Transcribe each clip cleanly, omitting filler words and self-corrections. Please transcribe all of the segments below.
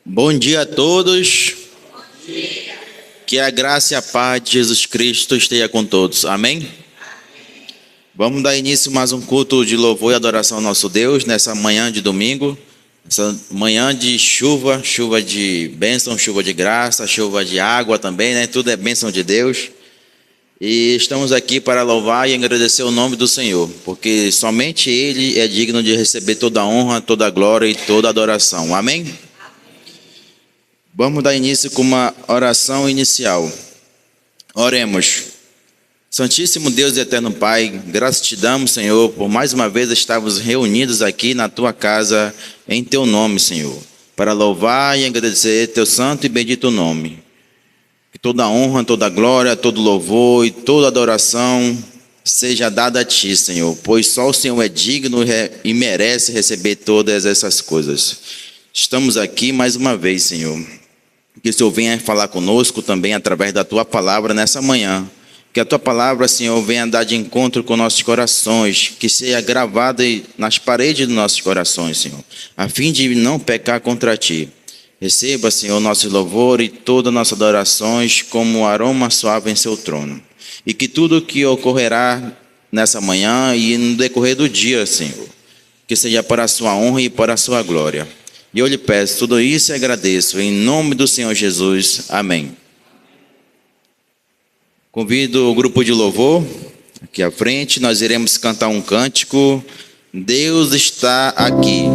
Bom dia a todos. Que a graça e a paz de Jesus Cristo esteja com todos. Amém? Vamos dar início a mais um culto de louvor e adoração ao nosso Deus nessa manhã de domingo, essa manhã de chuva de bênção, chuva de graça, chuva de água também, né? Tudo é bênção de Deus. E estamos aqui para louvar e agradecer o nome do Senhor, porque somente Ele é digno de receber toda a honra, toda a glória e toda a adoração. Amém? Vamos dar início com uma oração inicial. Oremos. Santíssimo Deus e eterno Pai, graças te damos, Senhor, por mais uma vez estarmos reunidos aqui na Tua casa, em Teu nome, Senhor, para louvar e agradecer Teu santo e bendito nome. Que toda a honra, toda a glória, todo louvor e toda adoração seja dada a Ti, Senhor, pois só o Senhor é digno e merece receber todas essas coisas. Estamos aqui mais uma vez, Senhor. Que o Senhor venha falar conosco também através da Tua palavra nessa manhã. Que a Tua palavra, Senhor, venha dar de encontro com nossos corações, que seja gravada nas paredes dos nossos corações, Senhor, a fim de não pecar contra Ti. Receba, Senhor, nosso louvor e todas as nossas adorações como um aroma suave em Seu trono. E que tudo que ocorrerá nessa manhã e no decorrer do dia, Senhor, que seja para a Sua honra e para a Sua glória. E eu lhe peço tudo isso e agradeço, em nome do Senhor Jesus. Amém. Convido o grupo de louvor aqui à frente, nós iremos cantar um cântico, Deus está aqui.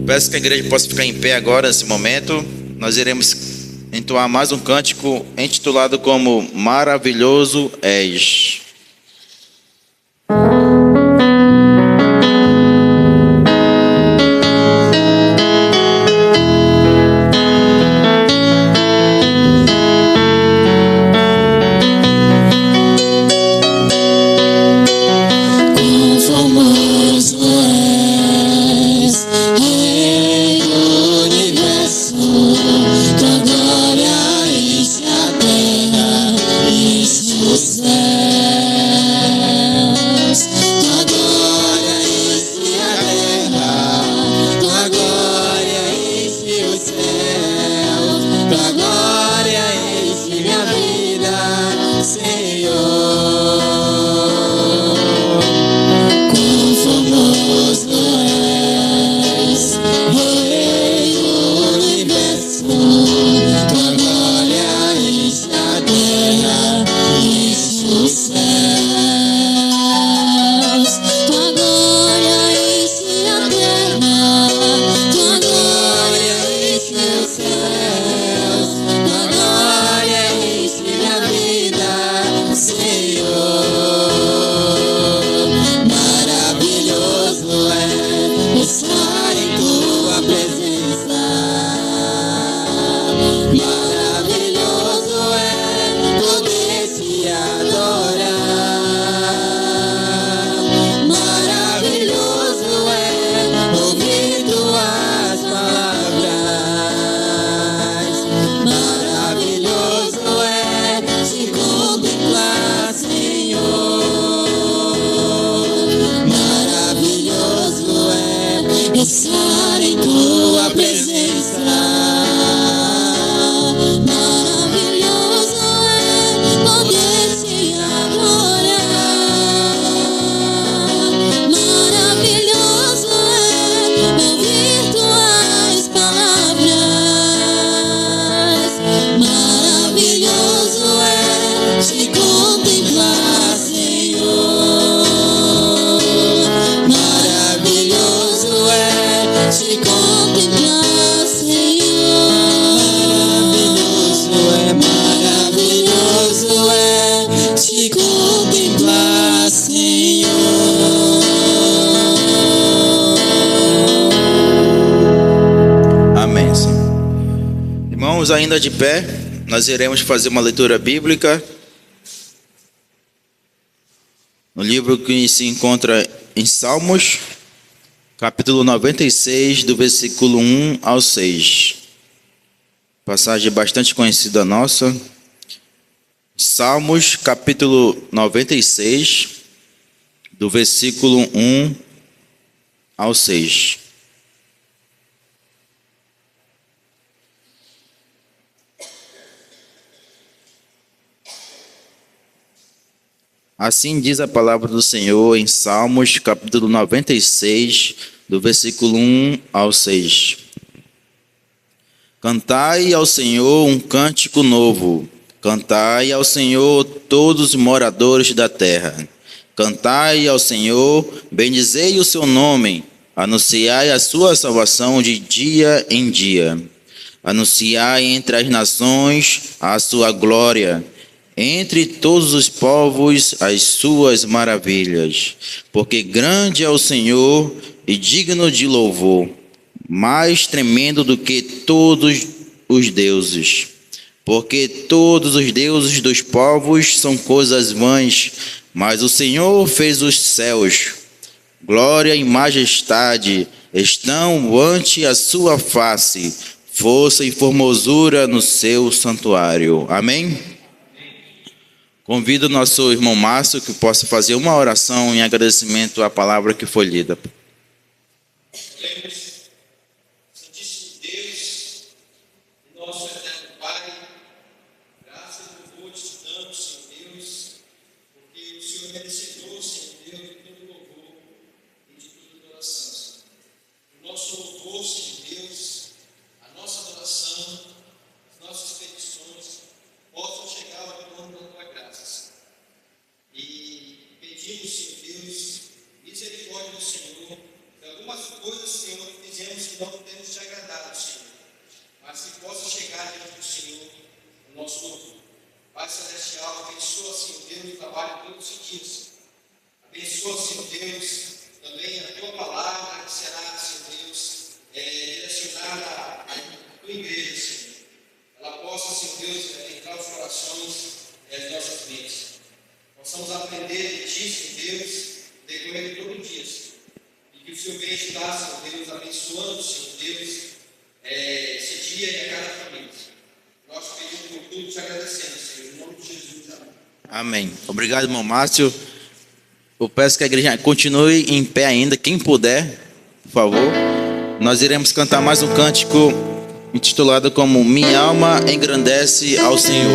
Peço que a igreja possa ficar em pé agora, nesse momento. Nós iremos entoar mais um cântico intitulado como Maravilhoso És. Glória enche a terra, enche o céu. Estamos ainda de pé, nós iremos fazer uma leitura bíblica no livro que se encontra em Salmos, capítulo 96, do versículo 1 ao 6. Passagem bastante conhecida nossa. Salmos, capítulo 96, do versículo 1 ao 6. Assim diz a palavra do Senhor em Salmos, capítulo 96, do versículo 1 ao 6. Cantai ao Senhor um cântico novo. Cantai ao Senhor todos os moradores da terra. Cantai ao Senhor, bendizei o seu nome. Anunciai a sua salvação de dia em dia. Anunciai entre as nações a sua glória. Entre todos os povos as suas maravilhas, porque grande é o Senhor e digno de louvor, mais tremendo do que todos os deuses. Porque todos os deuses dos povos são coisas vãs, mas o Senhor fez os céus. Glória e majestade estão ante a sua face, força e formosura no seu santuário. Amém? Convido o nosso irmão Márcio que possa fazer uma oração em agradecimento à palavra que foi lida. Santíssimo Deus, nosso eterno Pai, graças e louvor te damos, Senhor Deus, porque o Senhor é merecedor, Senhor Deus, de todo louvor e de toda adoração, Senhor. O nosso louvor, Senhor Deus, a nossa adoração, as nossas petições possam chegar ao trono da tua graça, Senhor. E pedimos, Senhor Deus, misericórdia do Senhor, de algumas coisas, Senhor, que fizemos que não temos te agradado, Senhor, mas que possa chegar diante do Senhor o nosso louvor. Pai Celestial, abençoa, Senhor Deus, o trabalho de todos os dias. Abençoa, Senhor Deus, também a tua palavra, que será, Senhor Deus, direcionada à tua igreja, Senhor. Ela possa, Senhor Deus, entrar os corações e as nossas mentes. Possamos aprender de ti, Senhor Deus, decorrer de todo o dia, Senhor. E que o Senhor venha estar, Senhor Deus, abençoando, Senhor Deus, esse dia e a cada família. Nós pedimos por tudo, te agradecendo, Senhor, em nome de Jesus. Amém. Amém. Obrigado, irmão Márcio. Eu peço que a igreja continue em pé ainda, quem puder, por favor. Nós iremos cantar mais um cântico intitulado como Minha Alma Engrandece ao Senhor.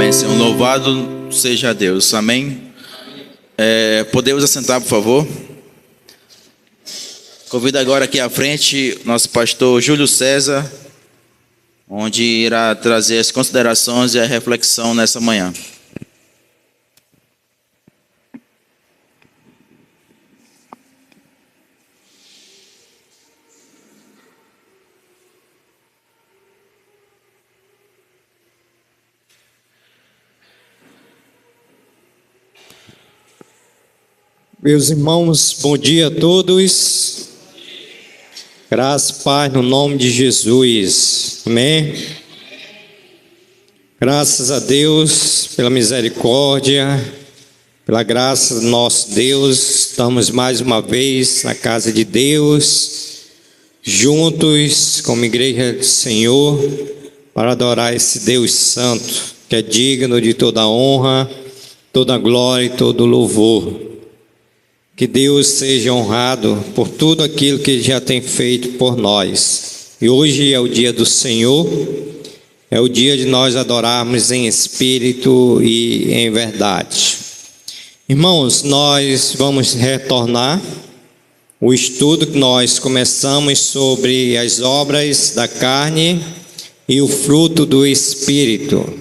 bênção. Louvado seja Deus. Amém. Podemos assentar, por favor? Convido agora aqui à frente nosso pastor Júlio César, onde irá trazer as considerações e a reflexão nessa manhã. Meus irmãos, bom dia a todos. Graça e paz no nome de Jesus. Amém. Graças a Deus pela misericórdia, pela graça do nosso Deus. Estamos mais uma vez na casa de Deus, juntos como igreja do Senhor, para adorar esse Deus santo, que é digno de toda honra, toda glória e todo louvor. Que Deus seja honrado por tudo aquilo que Ele já tem feito por nós. E hoje é o dia do Senhor, é o dia de nós adorarmos em espírito e em verdade. Irmãos, nós vamos retornar o estudo que nós começamos sobre as obras da carne e o fruto do Espírito.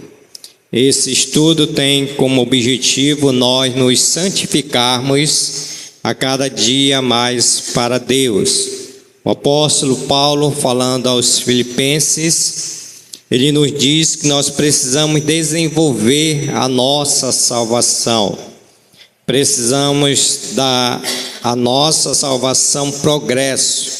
Esse estudo tem como objetivo nós nos santificarmos a cada dia mais para Deus. O apóstolo Paulo, falando aos Filipenses, ele nos diz que nós precisamos desenvolver a nossa salvação. Precisamos dar a nossa salvação progresso.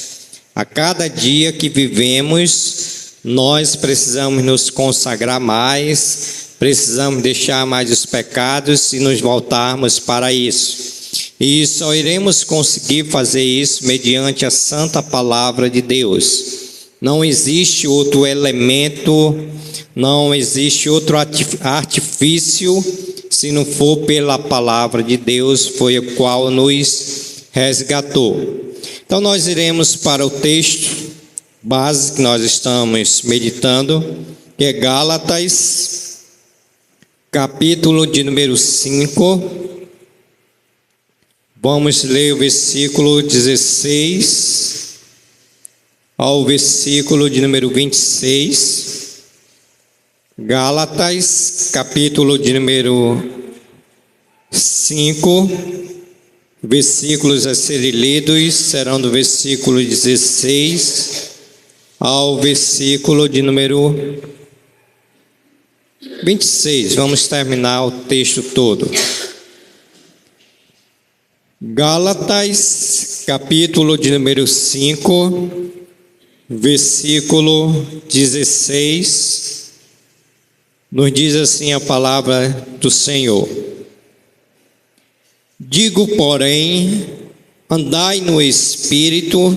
A cada dia que vivemos, nós precisamos nos consagrar mais, precisamos deixar mais os pecados e nos voltarmos para isso. E só iremos conseguir fazer isso mediante a santa palavra de Deus. Não existe outro elemento, não existe outro artifício, se não for pela palavra de Deus, foi o qual nos resgatou. Então nós iremos para o texto base que nós estamos meditando, que é Gálatas, capítulo de número 5. Vamos ler o versículo 16 ao versículo de número 26. Gálatas, capítulo de número 5. Versículos a serem lidos serão do versículo 16 ao versículo de número 26. Vamos terminar o texto todo. Gálatas, capítulo de número 5, versículo 16, nos diz assim a palavra do Senhor: Digo, porém, andai no Espírito,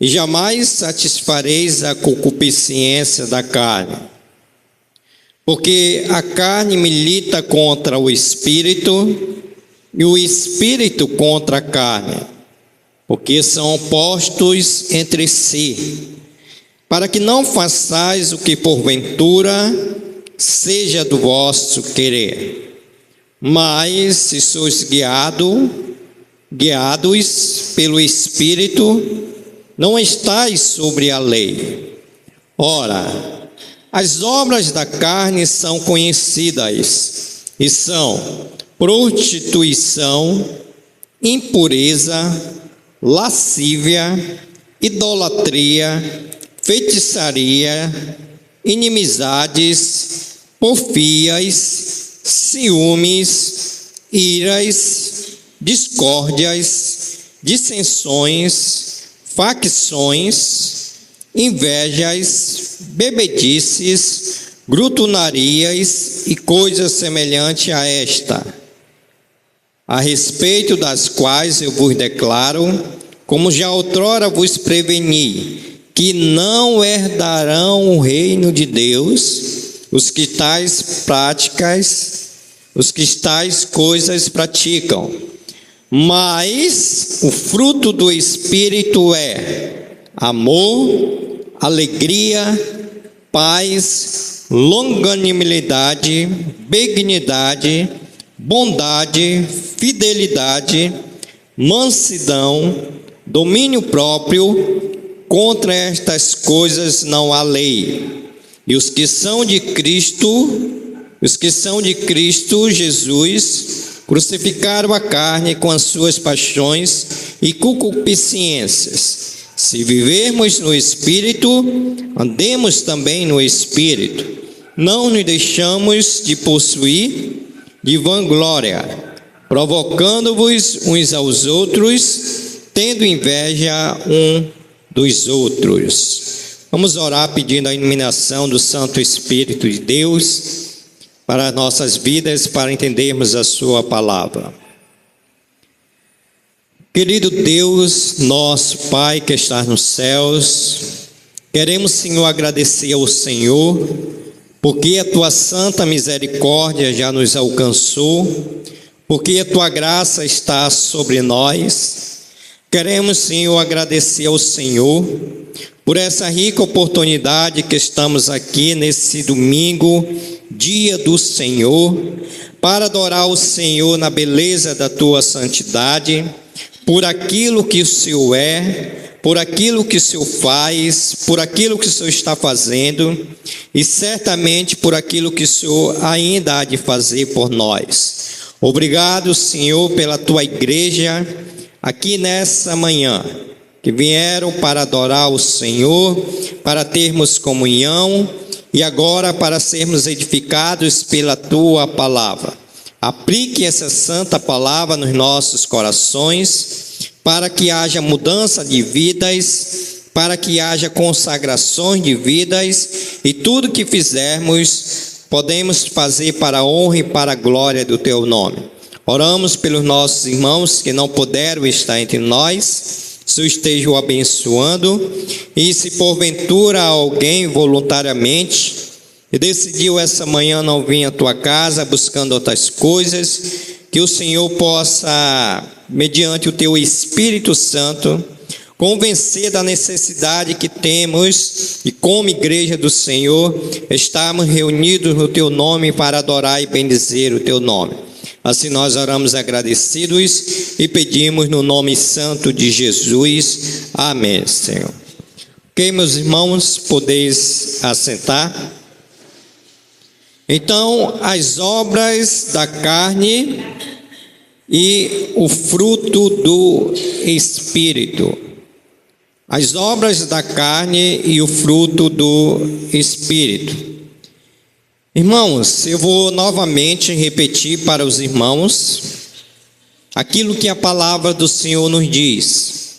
e jamais satisfareis a concupiscência da carne. Porque a carne milita contra o Espírito, e o Espírito contra a carne, porque são opostos entre si, para que não façais o que porventura seja do vosso querer. Mas se sois guiados pelo Espírito, não estáis sobre a lei. Ora, as obras da carne são conhecidas, e são prostituição, impureza, lascívia, idolatria, feitiçaria, inimizades, porfias, ciúmes, iras, discórdias, dissensões, facções, invejas, bebedices, glutonarias e coisas semelhantes a esta, a respeito das quais eu vos declaro, como já outrora vos preveni, que não herdarão o reino de Deus os que tais coisas praticam. Mas o fruto do Espírito é amor, alegria, paz, longanimidade, benignidade, bondade, fidelidade, mansidão, domínio próprio. Contra estas coisas não há lei. E os que são de Cristo Jesus, crucificaram a carne com as suas paixões e concupiscências. Se vivermos no Espírito, andemos também no Espírito. Não nos deixamos de possuir de vanglória, provocando-vos uns aos outros, tendo inveja dos outros. Vamos orar pedindo a iluminação do Santo Espírito de Deus para nossas vidas, para entendermos a sua palavra. Querido Deus, nosso Pai que está nos céus, queremos, Senhor, agradecer ao Senhor, porque a tua santa misericórdia já nos alcançou, porque a tua graça está sobre nós. Queremos, Senhor, agradecer ao Senhor por essa rica oportunidade que estamos aqui nesse domingo, dia do Senhor, para adorar o Senhor na beleza da tua santidade, por aquilo que o Senhor é, por aquilo que o Senhor faz, por aquilo que o Senhor está fazendo e certamente por aquilo que o Senhor ainda há de fazer por nós. Obrigado, Senhor, pela tua igreja aqui nessa manhã, que vieram para adorar o Senhor, para termos comunhão e agora para sermos edificados pela tua palavra. Aplique essa santa palavra nos nossos corações, para que haja mudança de vidas, para que haja consagrações de vidas, e tudo que fizermos, podemos fazer para a honra e para a glória do teu nome. Oramos pelos nossos irmãos que não puderam estar entre nós, Senhor esteja o abençoando, e se porventura alguém voluntariamente decidiu essa manhã não vir à tua casa buscando outras coisas, que o Senhor possa, mediante o teu Espírito Santo, convencer da necessidade que temos e como igreja do Senhor, estarmos reunidos no teu nome para adorar e bendizer o teu nome. Assim nós oramos agradecidos e pedimos no nome santo de Jesus. Amém, Senhor. Ok, meus irmãos, podeis assentar. Então, as obras da carne e o fruto do Espírito. As obras da carne e o fruto do Espírito. Irmãos, eu vou novamente repetir para os irmãos aquilo que a palavra do Senhor nos diz.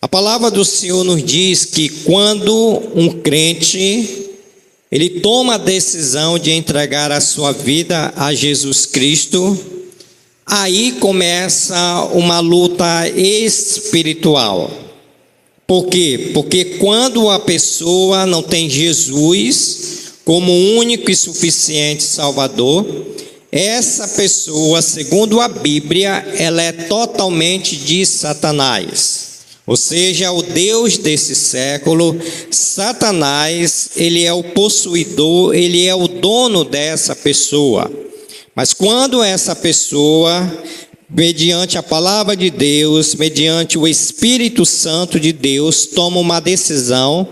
A palavra do Senhor nos diz que quando um crente ele toma a decisão de entregar a sua vida a Jesus Cristo, aí começa uma luta espiritual. Por quê? Porque quando a pessoa não tem Jesus como único e suficiente Salvador, essa pessoa, segundo a Bíblia, ela é totalmente de Satanás. Ou seja, o Deus desse século, Satanás, ele é o possuidor, ele é o dono dessa pessoa. Mas quando essa pessoa, mediante a palavra de Deus, mediante o Espírito Santo de Deus, toma uma decisão,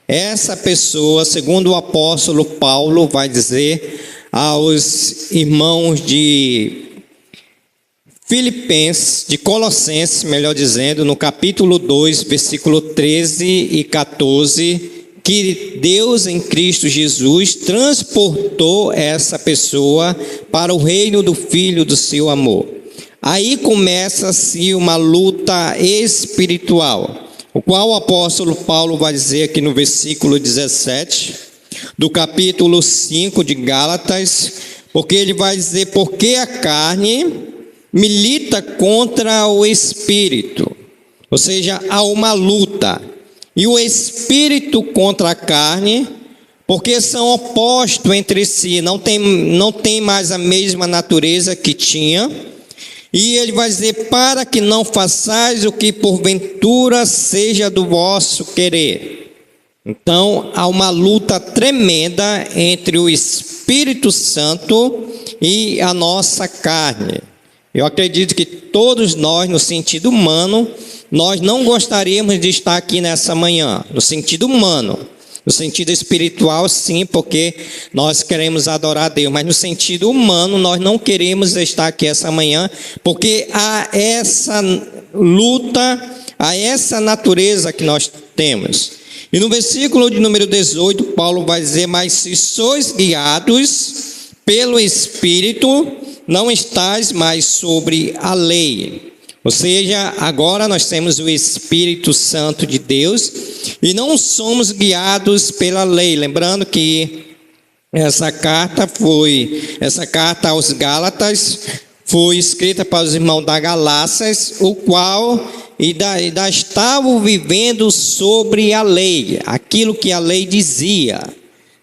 essa pessoa, segundo o apóstolo Paulo, vai dizer aos irmãos de Filipenses, de Colossenses, melhor dizendo, no capítulo 2, versículo 13 e 14, que Deus em Cristo Jesus transportou essa pessoa para o reino do Filho do seu amor. Aí começa-se uma luta espiritual, o qual o apóstolo Paulo vai dizer aqui no versículo 17, do capítulo 5 de Gálatas, porque ele vai dizer, porque a carne milita contra o Espírito, ou seja, há uma luta, e o Espírito contra a carne, porque são opostos entre si, não tem mais a mesma natureza que tinha. E ele vai dizer, para que não façais o que porventura seja do vosso querer. Então, há uma luta tremenda entre o Espírito Santo e a nossa carne. Eu acredito que todos nós, no sentido humano, nós não gostaríamos de estar aqui nessa manhã, no sentido humano. No sentido espiritual, sim, porque nós queremos adorar a Deus, mas no sentido humano, nós não queremos estar aqui essa manhã, porque há essa luta, há essa natureza que nós temos. E no versículo de número 18, Paulo vai dizer: mas se sois guiados pelo Espírito, não estais mais sobre a lei. Ou seja, agora nós temos o Espírito Santo de Deus e não somos guiados pela lei. Lembrando que essa carta aos Gálatas foi escrita para os irmãos da Galácias, o qual ainda estavam vivendo sobre a lei, aquilo que a lei dizia.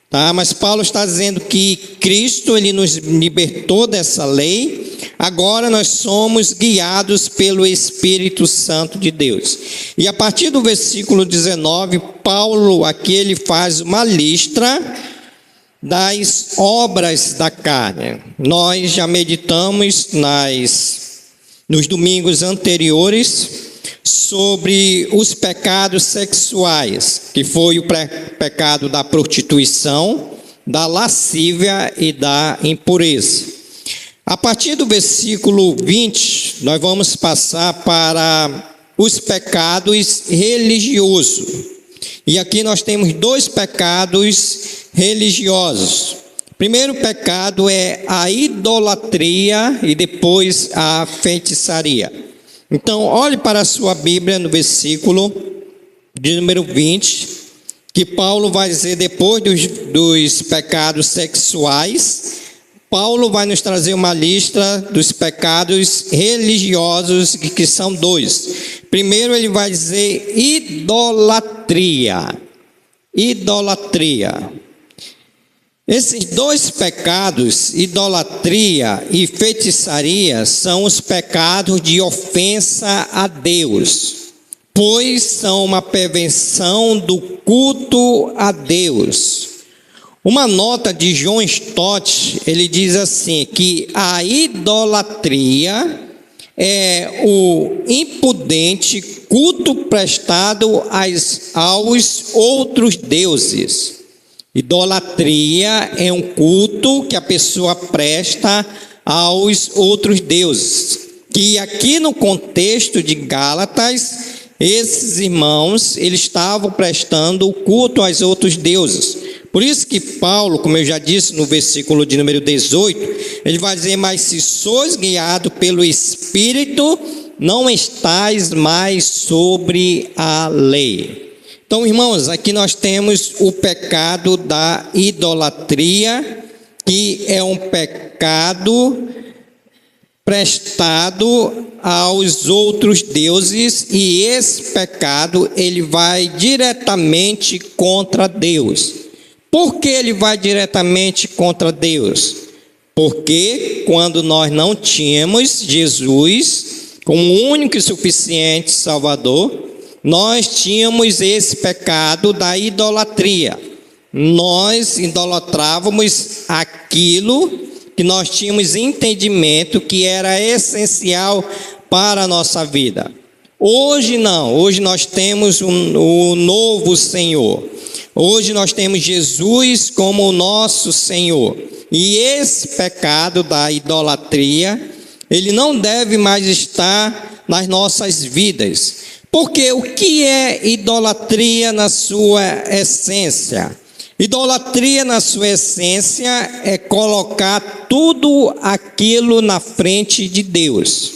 Tá? Mas Paulo está dizendo que Cristo, ele nos libertou dessa lei. Agora nós somos guiados pelo Espírito Santo de Deus. E a partir do versículo 19, Paulo aqui ele faz uma lista das obras da carne. Nós já meditamos nos domingos anteriores sobre os pecados sexuais, que foi o pecado da prostituição, da lascívia e da impureza. A partir do versículo 20, nós vamos passar para os pecados religiosos. E aqui nós temos dois pecados religiosos. O primeiro pecado é a idolatria e depois a feitiçaria. Então, olhe para a sua Bíblia no versículo de número 20, que Paulo vai dizer, depois dos pecados sexuais, Paulo vai nos trazer uma lista dos pecados religiosos, que são dois. Primeiro ele vai dizer idolatria. Idolatria. Esses dois pecados, idolatria e feitiçaria, são os pecados de ofensa a Deus, pois são uma prevenção do culto a Deus. Uma nota de John Stott, ele diz assim, que a idolatria é o impudente culto prestado aos outros deuses. Idolatria é um culto que a pessoa presta aos outros deuses. Que aqui no contexto de Gálatas, esses irmãos, eles estavam prestando o culto aos outros deuses. Por isso que Paulo, como eu já disse no versículo de número 18, ele vai dizer: mas se sois guiados pelo Espírito, não estais mais sobre a lei. Então, irmãos, aqui nós temos o pecado da idolatria, que é um pecado prestado aos outros deuses, e esse pecado ele vai diretamente contra Deus. Por que ele vai diretamente contra Deus? Porque quando nós não tínhamos Jesus como o único e suficiente Salvador, nós tínhamos esse pecado da idolatria. Nós idolatrávamos aquilo que nós tínhamos entendimento que era essencial para a nossa vida. Hoje não, hoje nós temos o novo Senhor. Hoje nós temos Jesus como o nosso Senhor. E esse pecado da idolatria, ele não deve mais estar nas nossas vidas. Porque o que é idolatria na sua essência? Idolatria na sua essência é colocar tudo aquilo na frente de Deus.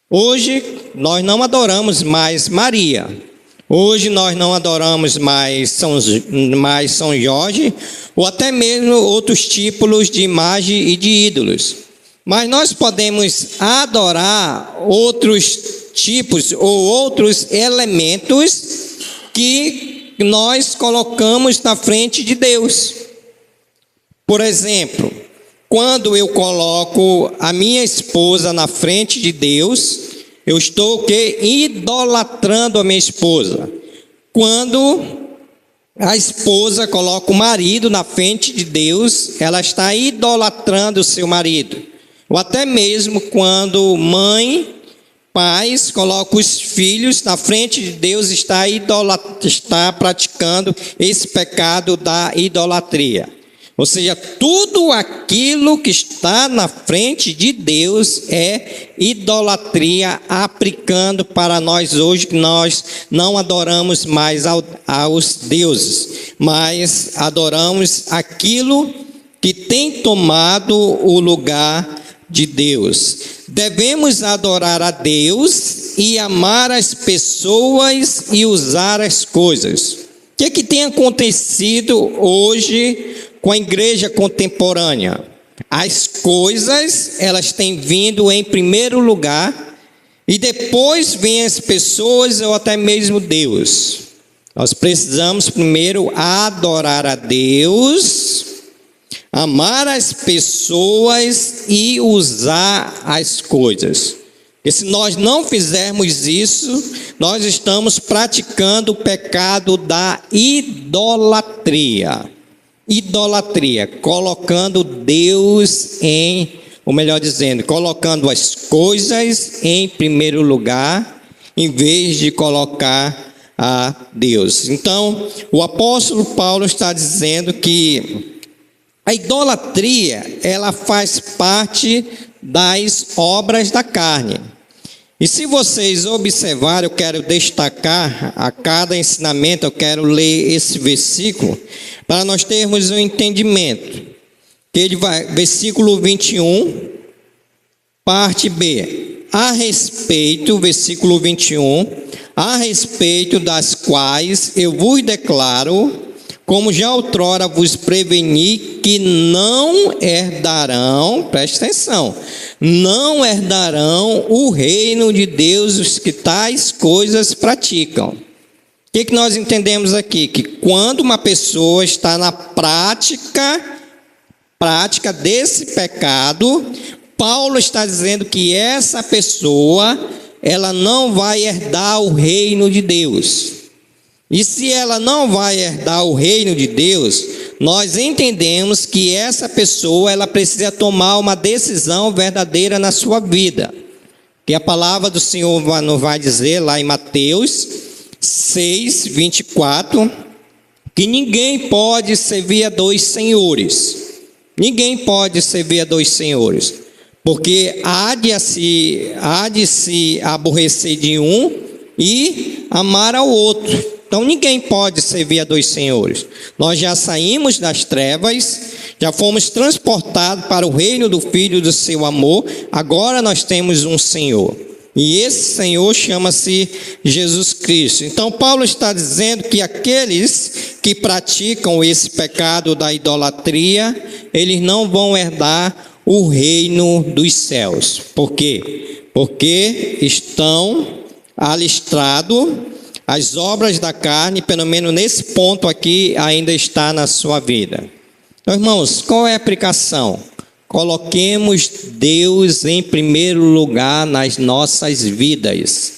Hoje nós não adoramos mais Maria. Hoje nós não adoramos mais São Jorge, ou até mesmo outros tipos de imagem e de ídolos. Mas nós podemos adorar outros tipos ou outros elementos que nós colocamos na frente de Deus. Por exemplo, quando eu coloco a minha esposa na frente de Deus, eu estou idolatrando a minha esposa. Quando a esposa coloca o marido na frente de Deus, ela está idolatrando o seu marido. Ou até mesmo quando mãe, pais colocam os filhos na frente de Deus, está praticando esse pecado da idolatria. Ou seja, tudo aquilo que está na frente de Deus é idolatria, aplicando para nós hoje, que nós não adoramos mais aos deuses, mas adoramos aquilo que tem tomado o lugar de Deus. Devemos adorar a Deus e amar as pessoas e usar as coisas. O que tem acontecido hoje com a igreja contemporânea? As coisas, elas têm vindo em primeiro lugar e depois vêm as pessoas ou até mesmo Deus. Nós precisamos primeiro adorar a Deus, amar as pessoas e usar as coisas. E se nós não fizermos isso, nós estamos praticando o pecado da idolatria. Idolatria, colocando Deus ou melhor dizendo, colocando as coisas em primeiro lugar, em vez de colocar a Deus. Então, o apóstolo Paulo está dizendo que a idolatria, ela faz parte das obras da carne. E se vocês observarem, eu quero destacar a cada ensinamento, eu quero ler esse versículo, para nós termos um entendimento. Ele vai, versículo 21, parte B. A respeito, versículo 21, a respeito das quais eu vos declaro, como já outrora vos preveni, que não herdarão, presta atenção, não herdarão o reino de Deus os que tais coisas praticam. O que nós entendemos aqui? Que quando uma pessoa está na prática desse pecado, Paulo está dizendo que essa pessoa, ela não vai herdar o reino de Deus. E se ela não vai herdar o reino de Deus, nós entendemos que essa pessoa, ela precisa tomar uma decisão verdadeira na sua vida. Que a palavra do Senhor nos vai dizer lá em Mateus 6, 24, que ninguém pode servir a dois senhores. Ninguém pode servir a dois senhores, porque há de se aborrecer de um e amar ao outro. Então ninguém pode servir a dois senhores. Nós já saímos das trevas, já fomos transportados para o reino do Filho do seu amor. Agora nós temos um Senhor, e esse Senhor chama-se Jesus Cristo. Então Paulo está dizendo que aqueles que praticam esse pecado da idolatria, eles não vão herdar o reino dos céus. Por quê? Porque estão alistrados as obras da carne, pelo menos nesse ponto aqui, ainda está na sua vida. Então, irmãos, qual é a aplicação? Coloquemos Deus em primeiro lugar nas nossas vidas.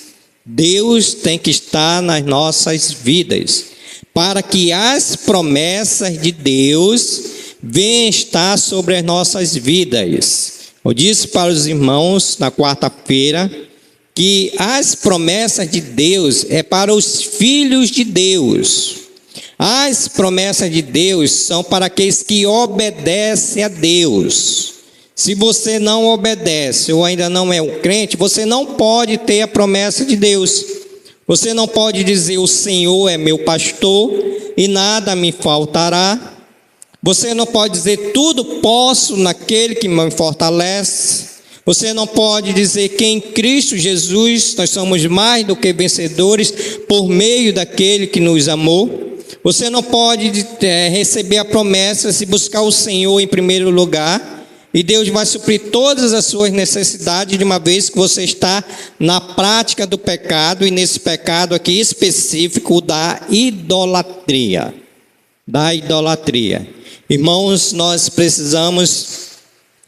Deus tem que estar nas nossas vidas, para que as promessas de Deus venham estar sobre as nossas vidas. Eu disse para os irmãos na quarta-feira que as promessas de Deus é para os filhos de Deus. As promessas de Deus são para aqueles que obedecem a Deus. Se você não obedece ou ainda não é um crente, você não pode ter a promessa de Deus. Você não pode dizer: o Senhor é meu pastor e nada me faltará. Você não pode dizer: tudo posso naquele que me fortalece. Você não pode dizer que em Cristo Jesus nós somos mais do que vencedores por meio daquele que nos amou. Você não pode receber a promessa se buscar o Senhor em primeiro lugar, e Deus vai suprir todas as suas necessidades de uma vez que você está na prática do pecado, e nesse pecado aqui específico da idolatria. Da idolatria. Irmãos, nós precisamos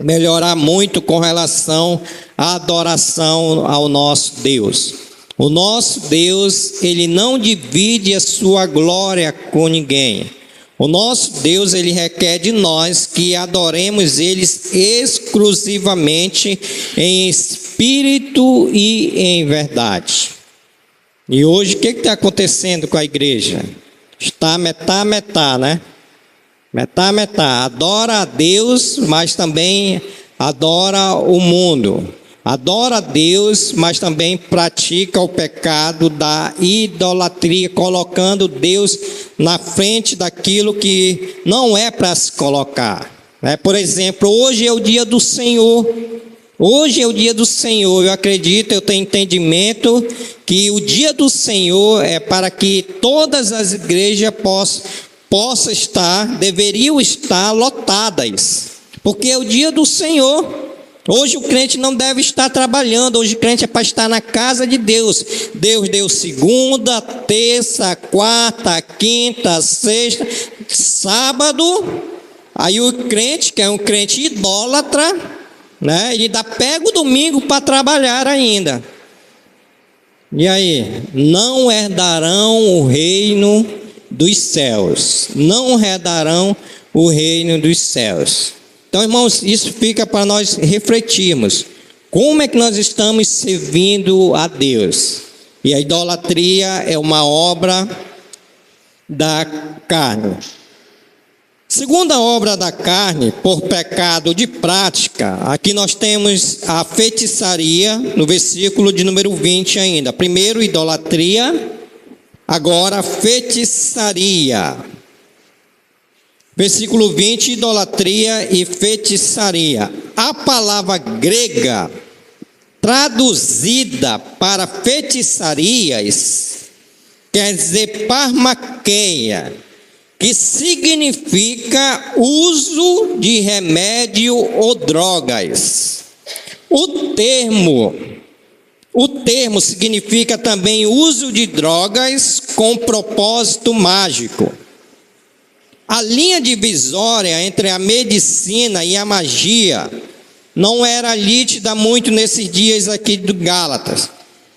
melhorar muito com relação à adoração ao nosso Deus. O nosso Deus, Ele não divide a sua glória com ninguém. O nosso Deus, Ele requer de nós que adoremos Ele exclusivamente em espírito e em verdade. E hoje, o que está acontecendo com a igreja? Está metá, né? Metá. Adora a Deus, mas também adora o mundo. Adora a Deus, mas também pratica o pecado da idolatria, colocando Deus na frente daquilo que não é para se colocar. Por exemplo, hoje é o dia do Senhor. Hoje é o dia do Senhor. Eu acredito, eu tenho entendimento que o dia do Senhor é para que todas as igrejas deveriam estar lotadas, porque é o dia do Senhor. Hoje o crente não deve estar trabalhando, hoje o crente é para estar na casa de Deus. Deus deu segunda, terça, quarta, quinta, sexta, sábado. Aí o crente, que é um crente idólatra, né, ele ainda pega o domingo para trabalhar ainda. E aí? Não herdarão o reino dos céus. Não herdarão o reino dos céus. Então, irmãos, isso fica para nós refletirmos. Como é que nós estamos servindo a Deus? E a idolatria é uma obra da carne. Segunda obra da carne, por pecado de prática, aqui nós temos a feitiçaria, no versículo de número 20 ainda. Primeiro, idolatria, agora feitiçaria. Versículo 20, idolatria e feitiçaria. A palavra grega traduzida para feitiçarias quer dizer parmaqueia, que significa uso de remédio ou drogas. O termo significa também uso de drogas com propósito mágico. A linha divisória entre a medicina e a magia não era nítida muito nesses dias aqui do Gálatas,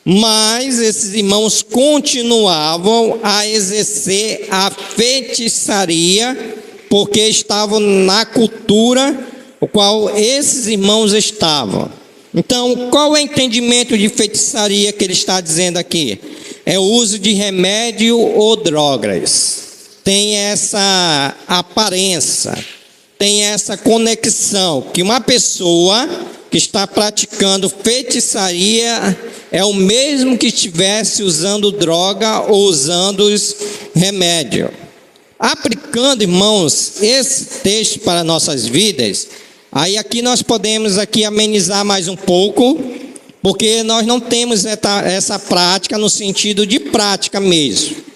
mas esses irmãos continuavam a exercer a feitiçaria, porque estavam na cultura o qual esses irmãos estavam. Então, qual é o entendimento de feitiçaria que ele está dizendo aqui? É o uso de remédio ou drogas. Tem essa aparência, tem essa conexão, que uma pessoa que está praticando feitiçaria é o mesmo que estivesse usando droga ou usando remédio. Aplicando, irmãos, esse texto para nossas vidas, aí aqui nós podemos aqui amenizar mais um pouco, porque nós não temos essa prática no sentido de prática mesmo,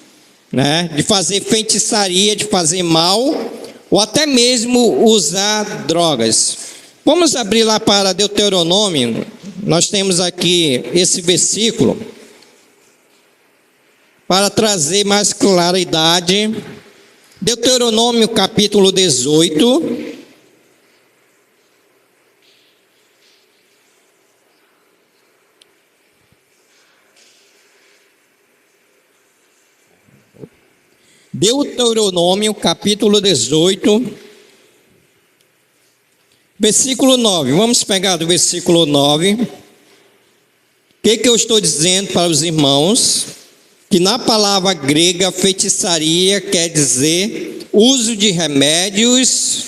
né? De fazer feitiçaria, de fazer mal, ou até mesmo usar drogas. Vamos abrir lá para Deuteronômio. Nós temos aqui esse versículo para trazer mais claridade. Deuteronômio capítulo 18. Deuteronômio capítulo 18, versículo 9. Vamos pegar do versículo 9. O que eu estou dizendo para os irmãos? Que na palavra grega feitiçaria quer dizer uso de remédios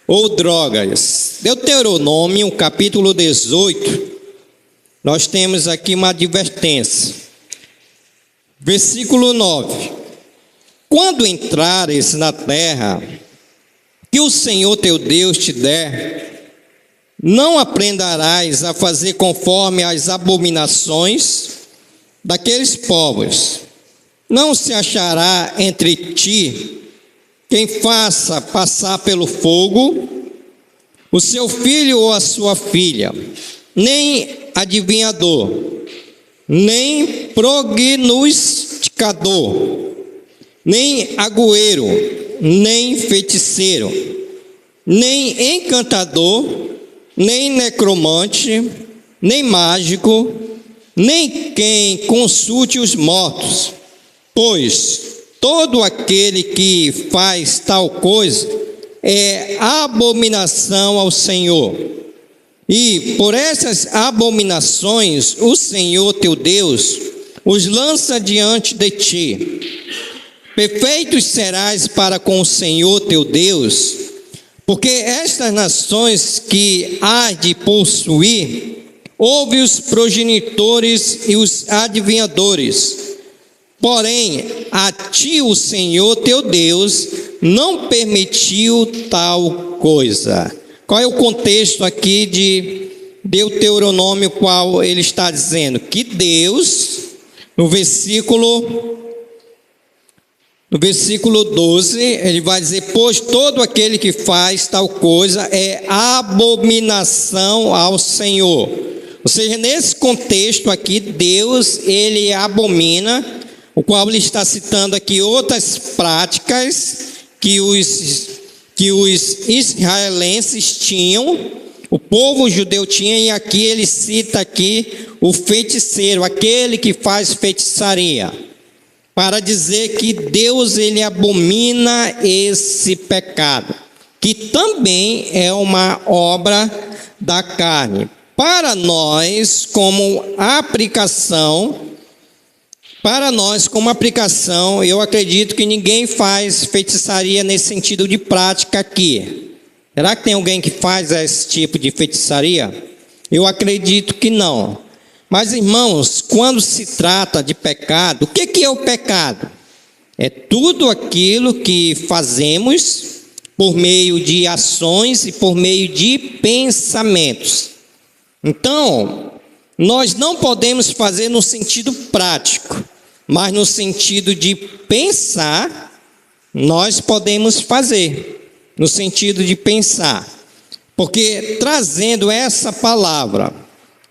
ou drogas. Deuteronômio capítulo 18, nós temos aqui uma advertência. Versículo 9. Quando entrares na terra que o Senhor teu Deus te der, não aprenderás a fazer conforme as abominações daqueles povos. Não se achará entre ti quem faça passar pelo fogo o seu filho ou a sua filha, nem adivinhador, nem prognosticador, nem agüero, nem feiticeiro, nem encantador, nem necromante, nem mágico, nem quem consulte os mortos, pois todo aquele que faz tal coisa é abominação ao Senhor. E por essas abominações o Senhor teu Deus os lança diante de ti. Perfeitos serás para com o Senhor teu Deus, porque estas nações que hás de possuir, houve os progenitores e os adivinhadores. Porém, a ti o Senhor teu Deus não permitiu tal coisa. Qual é o contexto aqui de Deuteronômio, qual ele está dizendo? Que Deus, no versículo 12, ele vai dizer: pois todo aquele que faz tal coisa é abominação ao Senhor. Ou seja, nesse contexto aqui, Deus, ele abomina, o qual ele está citando aqui outras práticas que os israelenses tinham, o povo judeu tinha, e aqui ele cita aqui o feiticeiro, aquele que faz feitiçaria, para dizer que Deus, ele abomina esse pecado, que também é uma obra da carne. Para nós, como aplicação, eu acredito que ninguém faz feitiçaria nesse sentido de prática aqui. Será que tem alguém que faz esse tipo de feitiçaria? Eu acredito que não. Mas, irmãos, quando se trata de pecado, o que é o pecado? É tudo aquilo que fazemos por meio de ações e por meio de pensamentos. Então, nós não podemos fazer no sentido prático, mas no sentido de pensar, nós podemos fazer, no sentido de pensar. Porque trazendo essa palavra,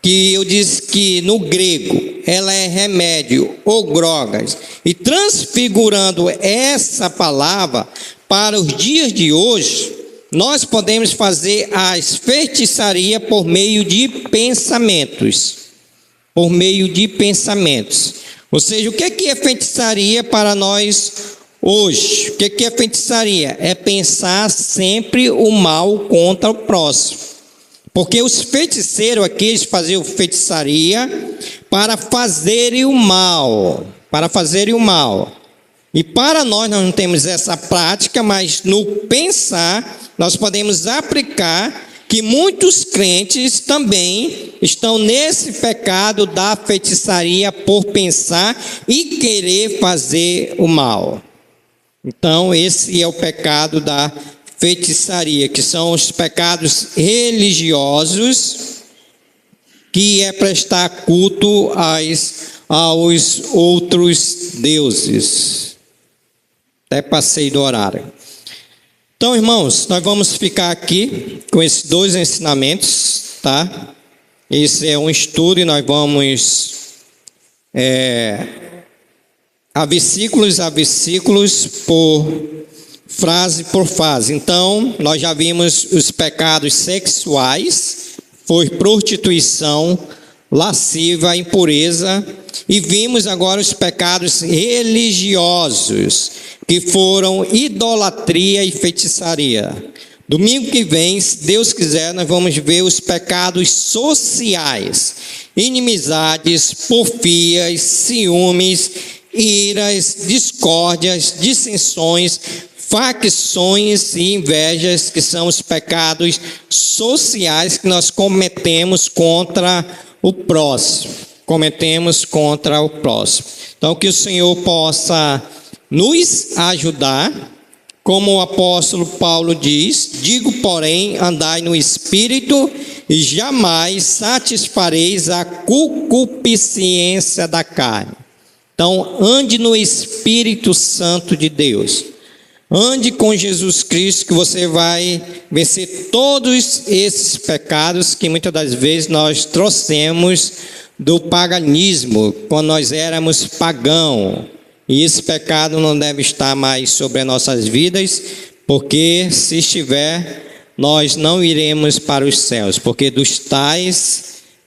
que eu disse que no grego ela é remédio ou drogas, e transfigurando essa palavra para os dias de hoje, nós podemos fazer as feitiçaria por meio de pensamentos. Por meio de pensamentos. Ou seja, o que é feitiçaria para nós hoje? O que é feitiçaria? É pensar sempre o mal contra o próximo. Porque os feiticeiros aqui, eles faziam feitiçaria para fazerem o mal. Para fazerem o mal. E para nós não temos essa prática, mas no pensar, nós podemos aplicar que muitos crentes também estão nesse pecado da feitiçaria por pensar e querer fazer o mal. Então, esse é o pecado da feitiçaria, que são os pecados religiosos, que é prestar culto aos outros deuses. Até passei do horário. Então, irmãos, nós vamos ficar aqui com esses dois ensinamentos, tá? Esse é um estudo e nós vamos a versículos, por frase. Então, nós já vimos os pecados sexuais, foi prostituição, lasciva, impureza, e vimos agora os pecados religiosos, que foram idolatria e feitiçaria. Domingo que vem, se Deus quiser, nós vamos ver os pecados sociais: inimizades, porfias, ciúmes, iras, discórdias, dissensões, facções e invejas, que são os pecados sociais que nós cometemos contra o próximo. Então, que o Senhor possa nos ajudar, como o apóstolo Paulo diz: digo, porém, andai no Espírito, e jamais satisfareis a concupiscência da carne. Então, ande no Espírito Santo de Deus. Ande com Jesus Cristo, que você vai vencer todos esses pecados que muitas das vezes nós trouxemos do paganismo, quando nós éramos pagãos. E esse pecado não deve estar mais sobre as nossas vidas, porque se estiver, nós não iremos para os céus, porque dos tais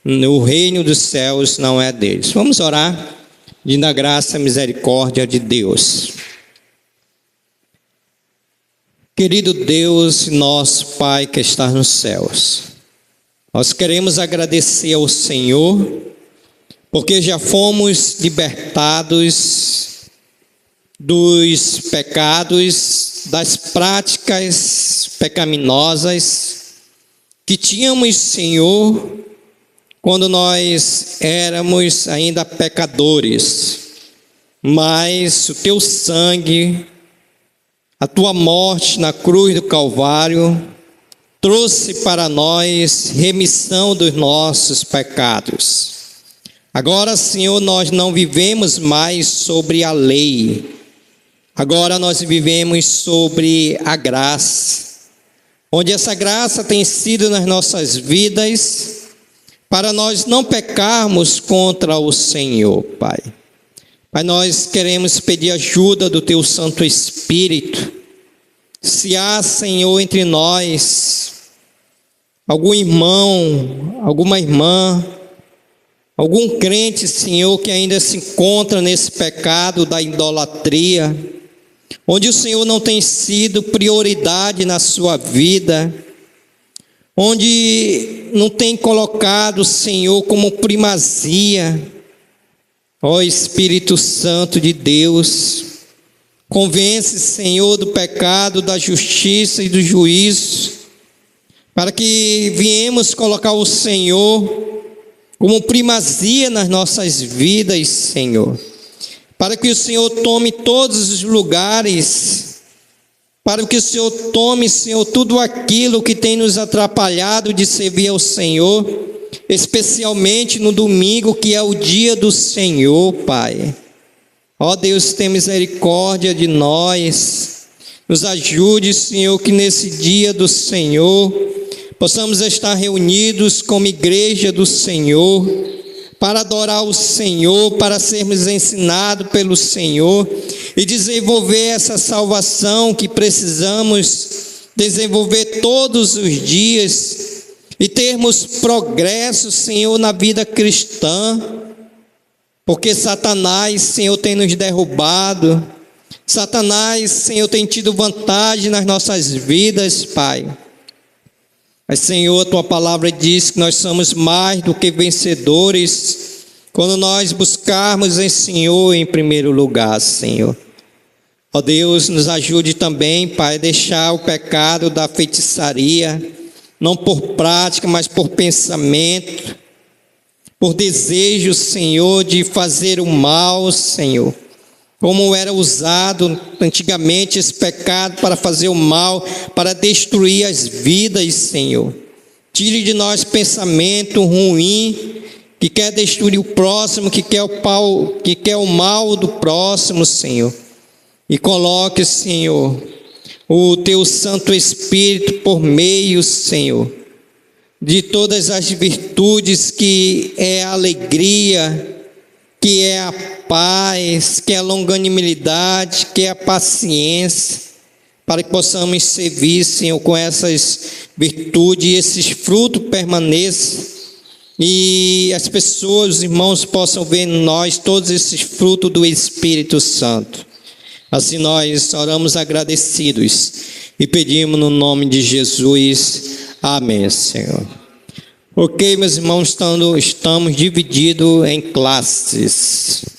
o reino dos céus não é deles. Vamos orar, pedindo a graça e a misericórdia de Deus. Querido Deus, nosso Pai que está nos céus, nós queremos agradecer ao Senhor, porque já fomos libertados dos pecados, das práticas pecaminosas que tínhamos, Senhor, quando nós éramos ainda pecadores. Mas o teu sangue, a tua morte na cruz do Calvário, trouxe para nós remissão dos nossos pecados. Agora, Senhor, nós não vivemos mais sobre a lei. Agora nós vivemos sobre a graça, onde essa graça tem sido nas nossas vidas, para nós não pecarmos contra o Senhor, Pai. Mas nós queremos pedir ajuda do Teu Santo Espírito. Se há, Senhor, entre nós algum irmão, alguma irmã, algum crente, Senhor, que ainda se encontra nesse pecado da idolatria, onde o Senhor não tem sido prioridade na sua vida, onde não tem colocado o Senhor como primazia, ó Espírito Santo de Deus, convence, Senhor, do pecado, da justiça e do juízo, para que viemos colocar o Senhor como primazia nas nossas vidas, Senhor, para que o Senhor tome todos os lugares, para que o Senhor tome, Senhor, tudo aquilo que tem nos atrapalhado de servir ao Senhor, especialmente no domingo, que é o dia do Senhor, Pai. Ó Deus, tem misericórdia de nós, nos ajude, Senhor, que nesse dia do Senhor possamos estar reunidos como igreja do Senhor, para adorar o Senhor, para sermos ensinados pelo Senhor e desenvolver essa salvação que precisamos desenvolver todos os dias e termos progresso, Senhor, na vida cristã, porque Satanás, Senhor, tem nos derrubado, Satanás, Senhor, tem tido vantagem nas nossas vidas, Pai. Mas, Senhor, a Tua palavra diz que nós somos mais do que vencedores quando nós buscarmos em Senhor em primeiro lugar, Senhor. Ó Deus, nos ajude também, Pai, a deixar o pecado da feitiçaria, não por prática, mas por pensamento, por desejo, Senhor, de fazer o mal, Senhor. Como era usado antigamente esse pecado para fazer o mal, para destruir as vidas, Senhor. Tire de nós pensamento ruim, que quer destruir o próximo, que quer o mal do próximo, Senhor. E coloque, Senhor, o Teu Santo Espírito por meio, Senhor, de todas as virtudes, que é a alegria, que é a paz, que é a longanimidade, que é a paciência, para que possamos servir, Senhor, com essas virtudes e esses frutos permaneçam, e as pessoas, os irmãos, possam ver em nós todos esses frutos do Espírito Santo. Assim nós oramos agradecidos e pedimos no nome de Jesus. Amém, Senhor. Ok, meus irmãos, estamos divididos em classes.